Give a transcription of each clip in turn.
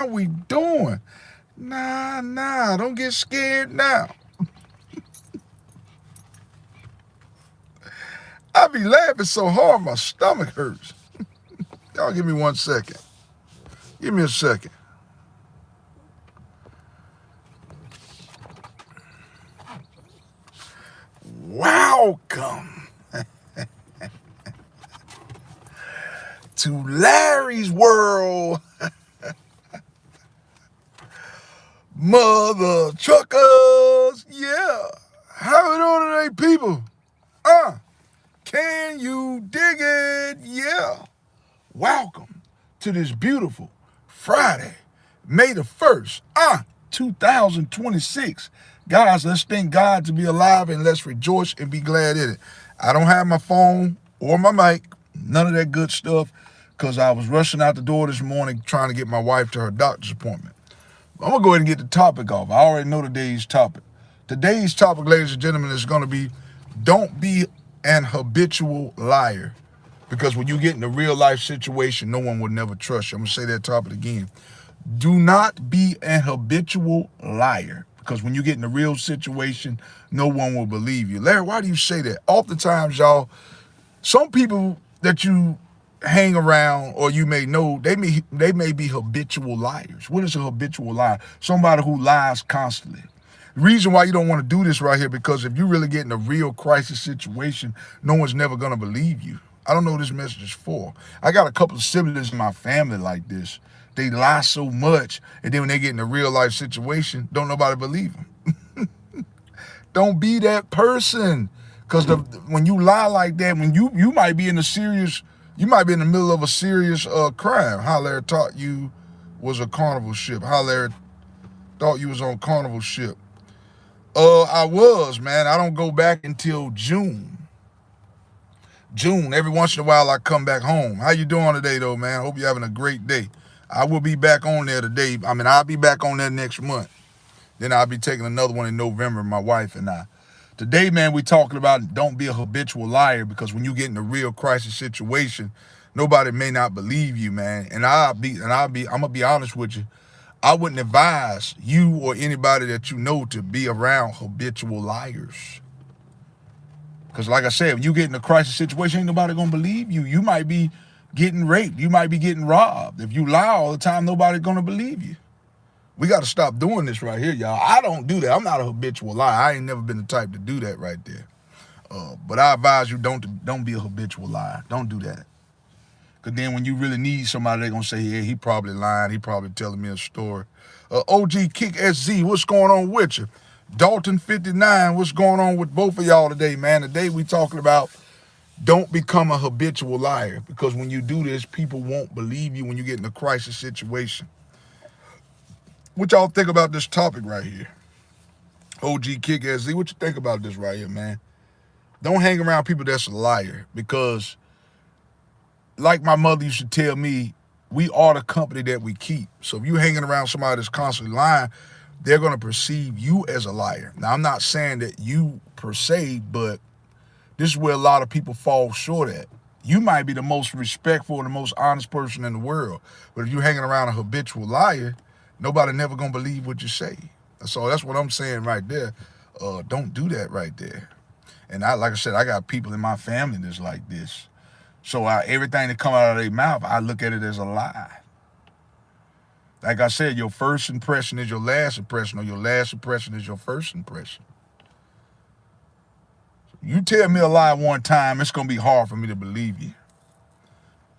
we doing? Nah, don't get scared now. I be laughing so hard my stomach hurts. Y'all give me 1 second. Give me a second. Welcome to Larry's World, mother truckers. Yeah. How we doing today, people? Can you dig it? Yeah. Welcome to this beautiful Friday, May the 1st, 2026. Guys, let's thank God to be alive and let's rejoice and be glad in it. I don't have my phone or my mic, none of that good stuff, because I was rushing out the door this morning trying to get my wife to her doctor's appointment. I'm going to go ahead and get the topic off. I already know today's topic. Today's topic, ladies and gentlemen, is going to be don't be an habitual liar. Because when you get in a real life situation, no one will never trust you. I'm going to say that topic again. Do not be an habitual liar. Because when you get in a real situation, no one will believe you. Larry, why do you say that? Oftentimes, y'all, some people that you hang around or you may know, they may be habitual liars. What is a habitual liar? Somebody who lies constantly. The reason why you don't want to do this right here, because if you really get in a real crisis situation, no one's never going to believe you. I don't know what this message is for. I got a couple of siblings in my family like this. They lie so much, and then when they get in a real life situation, don't nobody believe them. Don't be that person. Because when you lie like that, when you might be in a serious, you might be in the middle of a serious crime. How Larry thought you was a carnival ship. How Larry thought you was on carnival ship. I was, man. I don't go back until June. June. Every once in a while I come back home. How you doing today though, man? Hope you're having a great day. I will be back on there today. I'll be back on there next month. Then I'll be taking another one in November, my wife and I. Today, man, we talking about don't be a habitual liar, because when you get in a real crisis situation, nobody may not believe you, man. I'm gonna be honest with you. I wouldn't advise you or anybody that you know to be around habitual liars. Because like I said, when you get in a crisis situation, ain't nobody gonna believe you. You might be getting raped. You might be getting robbed. If you lie all the time, nobody's gonna believe you. We got to stop doing this right here, y'all. I don't do that. I'm not a habitual liar. I ain't never been the type to do that right there. But I advise you don't be a habitual liar. Don't do that. Because then when you really need somebody, they're going to say, yeah, he probably lying. He probably telling me a story. OG Kick SZ, what's going on with you? Dalton 59, what's going on with both of y'all today, man? Today we talking about don't become a habitual liar. Because when you do this, people won't believe you when you get in a crisis situation. What y'all think about this topic right here? OG Kick SZ, what you think about this right here, man? Don't hang around people that's a liar, because like my mother used to tell me, we are the company that we keep. So if you're hanging around somebody that's constantly lying, they're going to perceive you as a liar. Now, I'm not saying that you per se, but this is where a lot of people fall short at. You might be the most respectful and the most honest person in the world, but if you're hanging around a habitual liar, nobody never going to believe what you say. So that's what I'm saying right there. Don't do that right there. And like I said, I got people in my family that's like this. So everything that come out of their mouth, I look at it as a lie. Like I said, your first impression is your last impression, or your last impression is your first impression. You tell me a lie one time, it's going to be hard for me to believe you.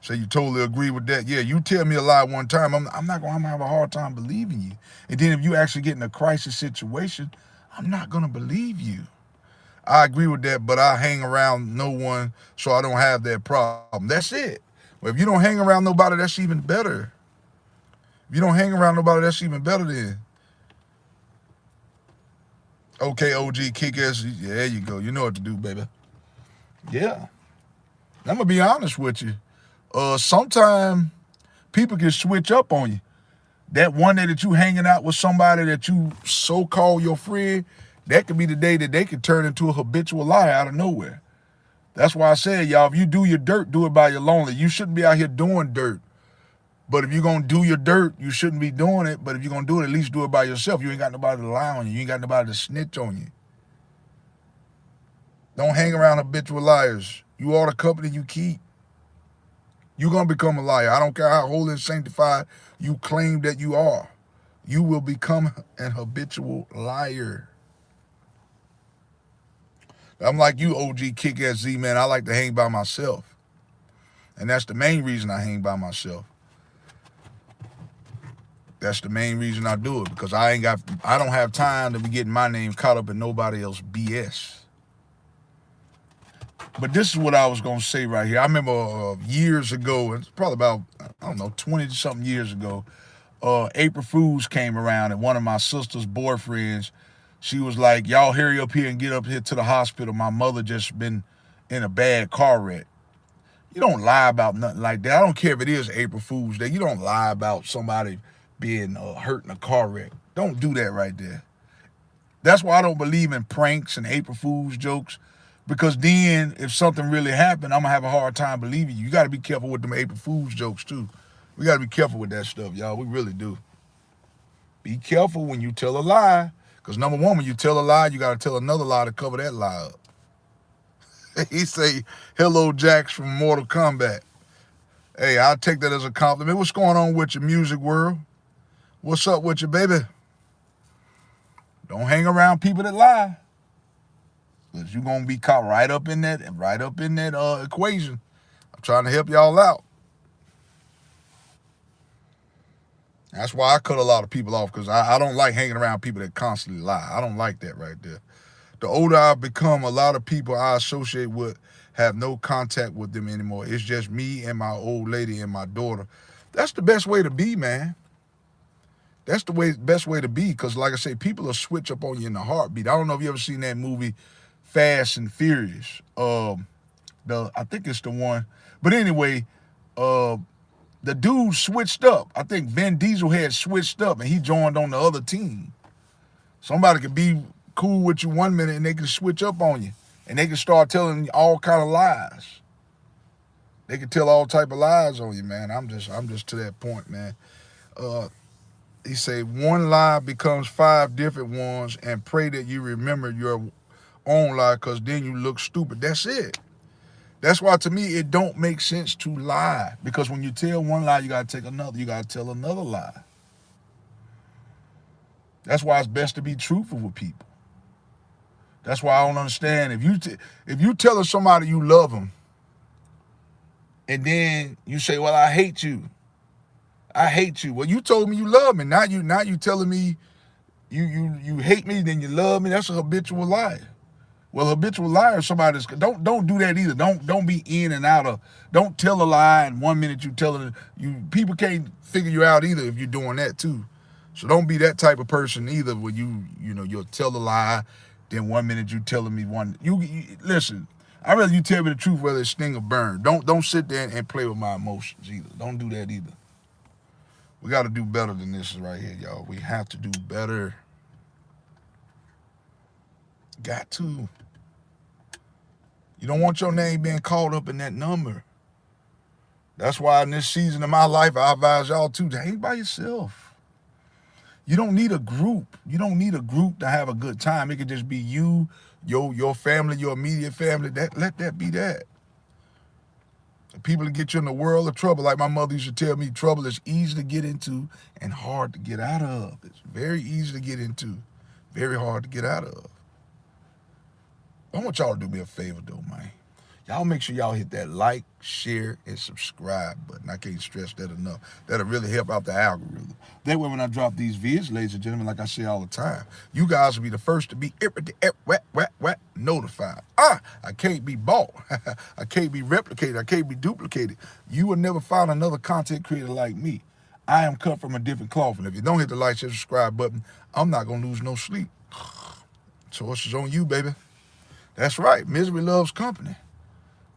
So you totally agree with that? Yeah, you tell me a lie one time, I'm not going to have a hard time believing you. And then if you actually get in a crisis situation, I'm not going to believe you. I agree with that, but I hang around no one, so I don't have that problem. That's it. But if you don't hang around nobody, that's even better. If you don't hang around nobody, that's even better then. Okay, OG, kick ass. Yeah, there you go. You know what to do, baby. Yeah. I'm going to be honest with you. Sometimes people can switch up on you. That one day that you hanging out with somebody that you so-called your friend, that could be the day that they could turn into a habitual liar out of nowhere. That's why I said, y'all, if you do your dirt, do it by your lonely. You shouldn't be out here doing dirt But if you're gonna do your dirt, you shouldn't be doing it. But if you're gonna do it, at least do it by yourself. You ain't got nobody to lie on you. You ain't got nobody to snitch on you. Don't hang around habitual liars. You are the company you keep. You're gonna become a liar. I don't care how holy and sanctified you claim that you are. You will become an habitual liar. I'm like you, OG Kick Ass Z, man. I like to hang by myself. And that's the main reason I hang by myself. That's the main reason I do it, because I don't have time to be getting my name caught up in nobody else BS. But this is what I was gonna say right here. I remember years ago, it's probably about, I don't know, 20 something years ago, April Fools came around, and one of my sister's boyfriends, she was like, "Y'all hurry up here and get up here to the hospital. My mother just been in a bad car wreck." You don't lie about nothing like that. I don't care if it is April Fool's Day. You don't lie about somebody being hurt in a car wreck. Don't do that right there. That's why I don't believe in pranks and April Fool's jokes, because then if something really happened, I'm gonna have a hard time believing you. You got to be careful with them April Fool's jokes too. We got to be careful with that stuff, y'all. We really do. Be careful when you tell a lie, because number one, when you tell a lie, you got to tell another lie to cover that lie up. He say, "Hello, Jax from Mortal Kombat." Hey, I'll take that as a compliment. What's going on with your music world? What's up with you, baby? Don't hang around people that lie, because you're going to be caught right up in that equation. I'm trying to help y'all out. That's why I cut a lot of people off, because I don't like hanging around people that constantly lie. I don't like that right there. The older I've become, a lot of people I associate with have no contact with them anymore. It's just me and my old lady and my daughter. That's the best way to be, man. That's the best way to be, because like I say, people will switch up on you in a heartbeat. I don't know if you ever seen that movie Fast and Furious. I think it's the one. But anyway, the dude switched up. I think Vin Diesel had switched up and he joined on the other team. Somebody could be cool with you one minute and they can switch up on you, and they can start telling all kind of lies. They can tell all type of lies on you, man. I'm just to that point, man. He say one lie becomes 5 different ones, and pray that you remember your own lie, because then you look stupid. That's it. That's why to me it don't make sense to lie, because when you tell one lie, you gotta take another. You gotta tell another lie. That's why it's best to be truthful with people. That's why I don't understand if you telling somebody you love them, and then you say, "Well, I hate you. I hate you." Well, you told me you love me. Now you telling me you hate me, then you love me. That's a habitual liar. Well, habitual liar is somebody that's don't do that either. Don't be in and out of. Don't tell a lie and one minute you telling it. People can't figure you out either if you're doing that too. So don't be that type of person either, where you'll tell a lie, then one minute you telling me one. You listen. I'd rather you tell me the truth, whether it's sting or burn. Don't sit there and play with my emotions either. Don't do that either. We got to do better than this right here, y'all. We have to do better. Got to. You don't want your name being called up in that number. That's why in this season of my life, I advise y'all to hang by yourself. You don't need a group. You don't need a group to have a good time. It could just be you, your family, your immediate family. Let that be that. People that get you in a world of trouble, like my mother used to tell me, trouble is easy to get into and hard to get out of. It's very easy to get into, very hard to get out of. I want y'all to do me a favor though, man. Y'all make sure y'all hit that like, share, and subscribe button. I can't stress that enough. That'll really help out the algorithm. That way when I drop these vids, ladies and gentlemen, like I say all the time, you guys will be the first to be notified. I can't be bought. I can't be replicated. I can't be duplicated. You will never find another content creator like me. I am cut from a different cloth. And if you don't hit the like, share, subscribe button, I'm not going to lose no sleep. Choice is on you, baby. That's right. Misery loves company.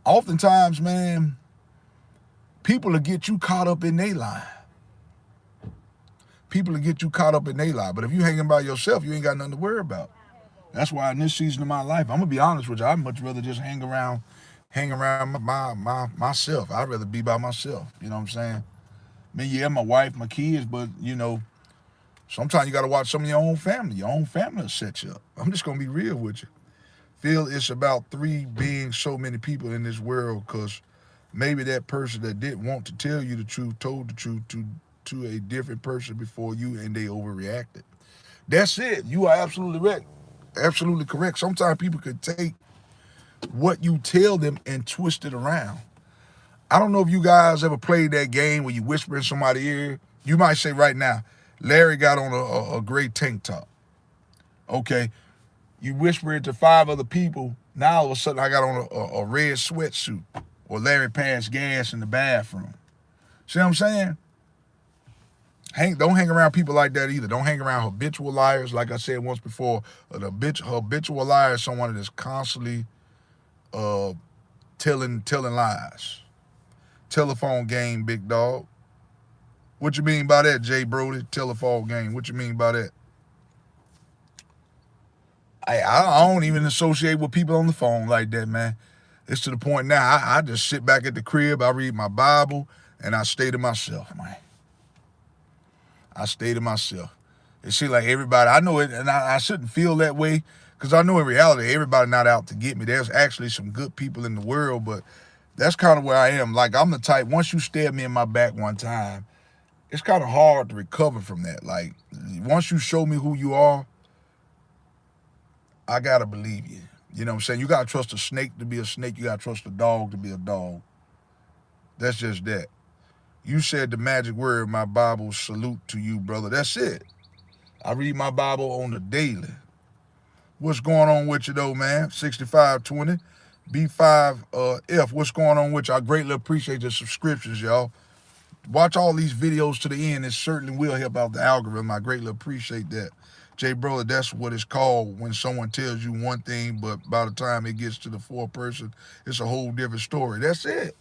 Oftentimes, man, people will get you caught up in their lie. People will get you caught up in their lie. But if you hanging by yourself, you ain't got nothing to worry about. That's why in this season of my life, I'm gonna be honest with you, I'd much rather just hang around myself. I'd rather be by myself. You know what I'm saying? I mean, yeah, my wife, my kids, but sometimes you got to watch some of your own family. Your own family will set you up. I'm just gonna be real with you. Feel it's about three being so many people in this world because maybe that person that didn't want to tell you the truth told the truth to a different person before you and they overreacted. That's it. You are absolutely right. Absolutely correct. Sometimes people could take what you tell them and twist it around. I don't know if you guys ever played that game where you whisper in somebody's ear. You might say right now, Larry got on a gray tank top. Okay. You whisper it to five other people. Now all of a sudden I got on a red sweatsuit. Or Larry passed gas in the bathroom. See what I'm saying? Don't hang around people like that either. Don't hang around habitual liars. Like I said once before, habitual liar is someone that's constantly uh, telling lies. Telephone game, big dog. What you mean by that, Jay Brody? Telephone game. What you mean by that? I don't even associate with people on the phone like that, man. It's to the point now. I just sit back at the crib. I read my Bible and I stay to myself, man. I stay to myself. It seems like everybody, I know it, and I shouldn't feel that way because I know in reality, everybody not out to get me. There's actually some good people in the world, but that's kind of where I am. Like, I'm the type, once you stab me in my back one time, it's kind of hard to recover from that. Like, once you show me who you are, I got to believe you. You know what I'm saying? You got to trust a snake to be a snake. You got to trust a dog to be a dog. That's just that. You said the magic word, my Bible, salute to you, brother. That's it. I read my Bible on the daily. What's going on with you though, man? 6520 B5F. What's going on with you? I greatly appreciate the subscriptions, y'all. Watch all these videos to the end. It certainly will help out the algorithm. I greatly appreciate that. Jay brother, that's what it's called when someone tells you one thing, but by the time it gets to the fourth person, it's a whole different story. That's it.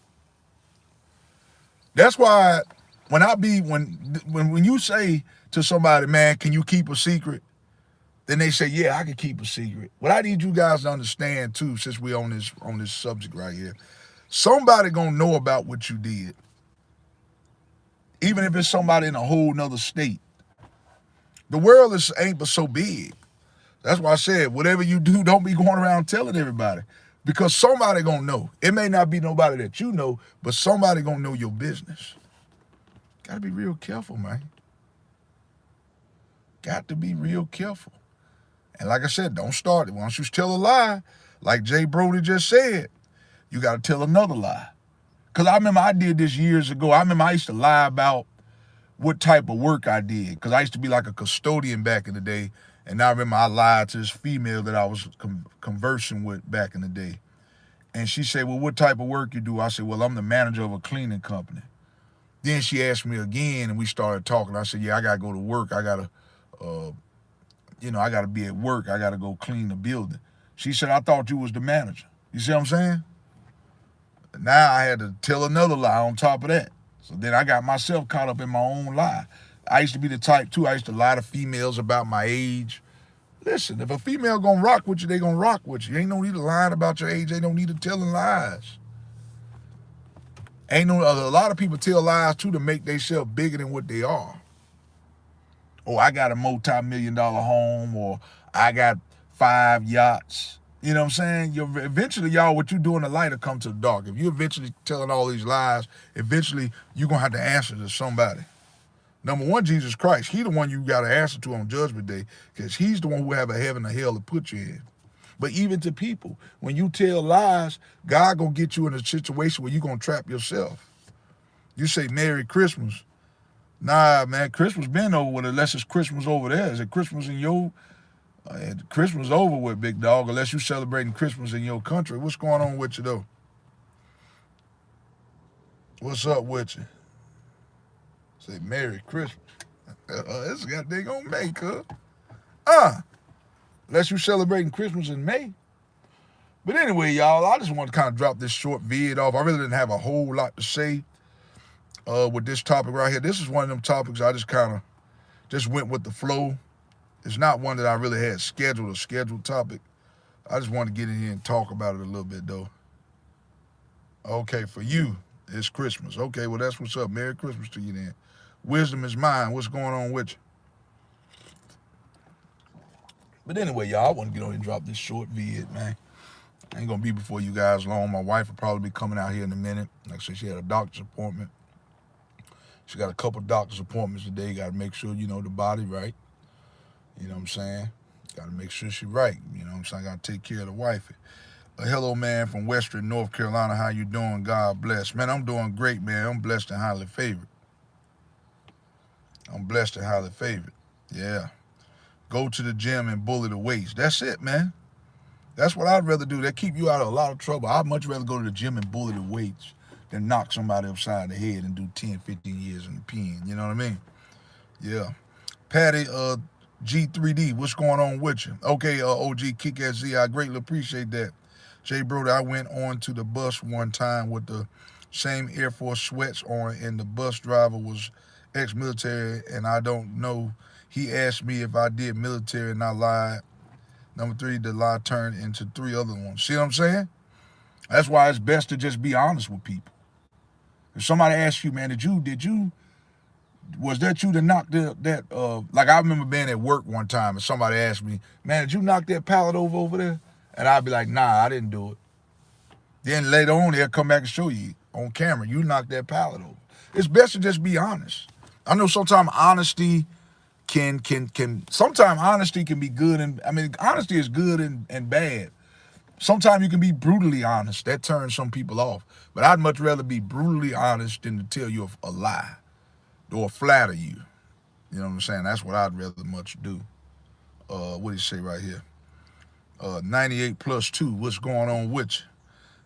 That's why when you say to somebody, man, can you keep a secret? Then they say, yeah, I can keep a secret. What I need you guys to understand too, since we on this subject right here, somebody gonna know about what you did, even if it's somebody in a whole nother state. The world ain't but so big. That's why I said, whatever you do, don't be going around telling everybody, because somebody gonna know. It may not be nobody that you know, but somebody gonna know your business. Got to be real careful, man. Got to be real careful. And like I said, don't start it. Once you tell a lie, like Jay Brody just said, you got to tell another lie. Because I remember I did this years ago. I remember I used to lie about what type of work I did. Because I used to be like a custodian back in the day. And I remember I lied to this female that I was conversing with back in the day. And she said, well, what type of work you do? I said, well, I'm the manager of a cleaning company. Then she asked me again, and we started talking. I said, yeah, I got to go to work. I got to, I got to be at work. I got to go clean the building. She said, I thought you was the manager. You see what I'm saying? Now I had to tell another lie on top of that. So then I got myself caught up in my own lie. I used to be the type, too. I used to lie to females about my age. Listen, if a female gonna rock with you, they gonna rock with you. Ain't no need to lying about your age. Ain't no need to telling lies. Ain't no a lot of people tell lies too to make themselves bigger than what they are. Oh, I got a multi-million-dollar home, or I got 5 yachts. You know what I'm saying? Eventually, y'all, what you do in the light will come to the dark. If you eventually telling all these lies, eventually you're gonna have to answer to somebody. Number one, Jesus Christ. He the one you got to answer to on Judgment Day, because he's the one who have a heaven or hell to put you in. But even to people, when you tell lies, God gonna get you in a situation where you gonna trap yourself. You say Merry Christmas. Nah, man, Christmas been over with unless it's Christmas over there. Is it Christmas in your Christmas over with, big dog, unless you celebrating Christmas in your country. What's going on with you though? What's up with you? Say Merry Christmas. This got they gonna make, huh? Unless you celebrating Christmas in May. But anyway, y'all, I just want to kind of drop this short vid off. I really didn't have a whole lot to say with this topic right here. This is one of them topics I just kind of just went with the flow. It's not one that I really had scheduled, a scheduled topic. I just want to get in here and talk about it a little bit, though. Okay, for you, It's Christmas. Okay, well, that's what's up. Merry Christmas to you then. Wisdom is mine. What's going on with you? But anyway, y'all, I want to get on and drop this short vid, man. I ain't going to be before you guys long. My wife will probably be coming out here in a minute. Like I said, she had a doctor's appointment. She got a couple doctor's appointments today. Got to make sure, the body right. You know what I'm saying? Got to make sure she right. You know what I'm saying? I got to take care of the wifey. Hello, man, from Western North Carolina. How you doing? God bless. Man, I'm doing great, man. I'm blessed and highly favored. I'm blessed and highly favored. Yeah. Go to the gym and bully the weights. That's it, man. That's what I'd rather do. That keep you out of a lot of trouble. I'd much rather go to the gym and bully the weights than knock somebody upside the head and do 10, 15 years in the pen. You know what I mean? Yeah. Patty, G3D, what's going on with you? Okay, OG Kick Ass Z, I greatly appreciate that. Jay Brody, I went on to the bus one time with the same Air Force sweats on, and the bus driver was ex-military, and I don't know. He asked me if I did military, and I lied. Number 3, the lie turned into 3 other ones. See what I'm saying? That's why it's best to just be honest with people. If somebody asks you, man, was that you that knocked like I remember being at work one time and somebody asked me, man, did you knock that pallet over there? And I'd be like, nah, I didn't do it. Then later on, they'll come back and show you on camera, you knocked that pallet over. It's best to just be honest. I know sometimes honesty sometimes honesty can be good, and I mean, honesty is good and bad. Sometimes you can be brutally honest. That turns some people off. But I'd much rather be brutally honest than to tell you a lie or flatter you. You know what I'm saying? That's what I'd rather much do. What do you say right here? 98 plus 2, what's going on with you?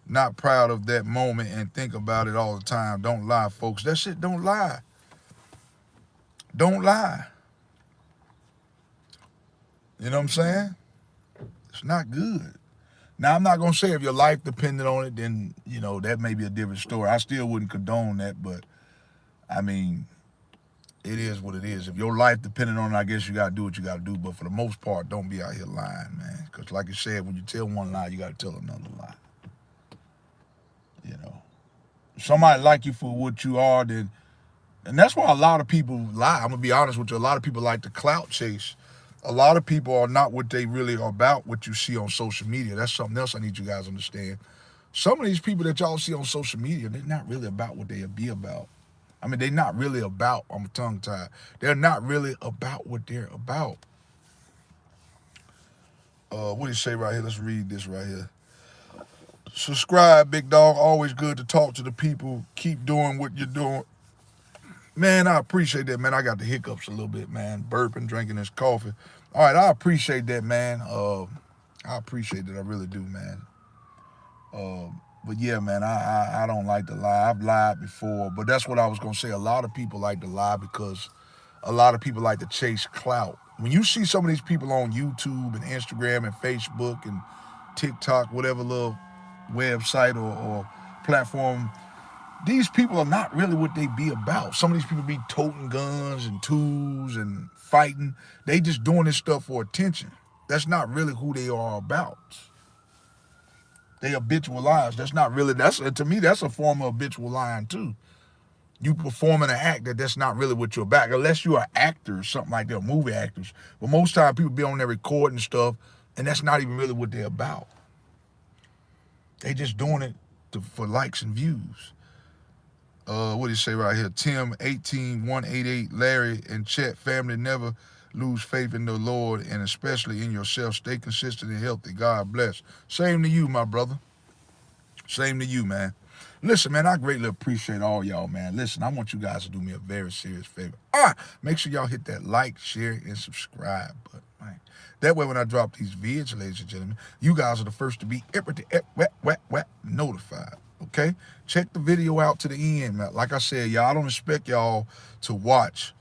Not proud of that moment and think about it all the time. Don't lie, folks. That shit, don't lie. Don't lie. You know what I'm saying? It's not good. Now, I'm not going to say if your life depended on it, then, that may be a different story. I still wouldn't condone that, but, I mean, it is what it is. If your life depended on it, I guess you got to do what you got to do. But for the most part, don't be out here lying, man. Because like you said, when you tell one lie, you got to tell another lie. If somebody like you for what you are, then, and that's why a lot of people lie. I'm going to be honest with you. A lot of people like to clout chase. A lot of people are not what they really are about, what you see on social media. That's something else I need you guys to understand. Some of these people that y'all see on social media, they're not really about what they be about. I mean, they're not really about, I'm tongue-tied. They're not really about what they're about. What do you say right here? Let's read this right here. Subscribe, big dog. Always good to talk to the people. Keep doing what you're doing. Man, I appreciate that, man. I got the hiccups a little bit, man. Burping, drinking this coffee. All right, I appreciate that, man. I appreciate that. I really do, man. But yeah, man, I don't like to lie. I've lied before, but that's what I was going to say. A lot of people like to lie because a lot of people like to chase clout. When you see some of these people on YouTube and Instagram and Facebook and TikTok, whatever little website or platform, these people are not really what they be about. Some of these people be toting guns and tools and fighting. They just doing this stuff for attention. That's not really who they are about. They habitual liars. To me, that's a form of habitual lying too. You performing an act that's not really what you're about, unless you're an actor or something like that, movie actors. But most time people be on there recording stuff, and that's not even really what they're about. They just doing it for likes and views. What do you say right here? Tim 18188, Larry and Chet, family, never lose faith in the Lord and especially in yourself. Stay consistent and healthy. God bless. Same to you, my brother. Same to you, man. Listen, man, I greatly appreciate all y'all, man. Listen, I want you guys to do me a very serious favor. Make sure y'all hit that like, share, and subscribe button, man. That way when I drop these vids, ladies and gentlemen, you guys are the first to be notified. Okay? Check the video out to the end, man. Like I said, y'all, I don't expect y'all to watch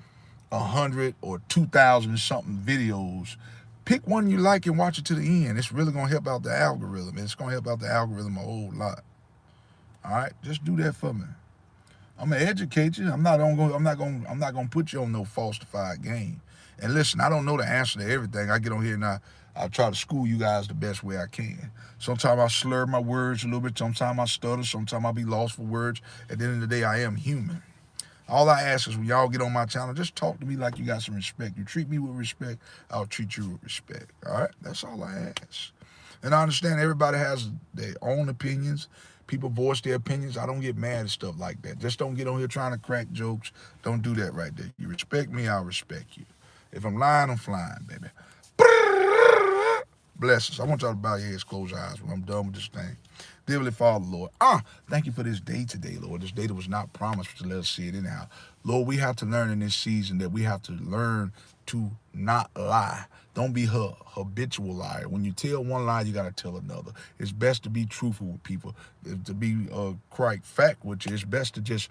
100 or 2,000 something videos. Pick one you like and watch it to the end. It's really gonna help out the algorithm. It's gonna help out the algorithm a whole lot. All right, just do that for me. I'm gonna educate you. I'm not gonna put you on no falsified game. And listen, I don't know the answer to everything. I get on here and I try to school you guys the best way I can. Sometimes I slur my words a little bit. Sometimes I stutter. Sometimes I be lost for words. At the end of the day, I am human. All I ask is when y'all get on my channel, just talk to me like you got some respect. You treat me with respect, I'll treat you with respect. All right? That's all I ask. And I understand everybody has their own opinions. People voice their opinions. I don't get mad at stuff like that. Just don't get on here trying to crack jokes. Don't do that right there. You respect me, I'll respect you. If I'm lying, I'm flying, baby. Blessings. I want y'all to bow your heads, close your eyes when I'm done with this thing. Dear Heavenly Father, Lord, thank you for this day today, Lord. This day that was not promised to let us see it anyhow. Lord, we have to learn in this season that we have to learn to not lie. Don't be her habitual liar. When you tell one lie, you got to tell another. It's best to be truthful with people. To be correct fact with you, it's best to just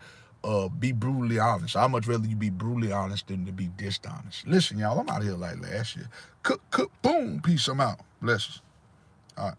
be brutally honest. I'd much rather you be brutally honest than to be dishonest. Listen, y'all, I'm out here like last year. Cook, boom, peace, I'm out. Bless us. All right.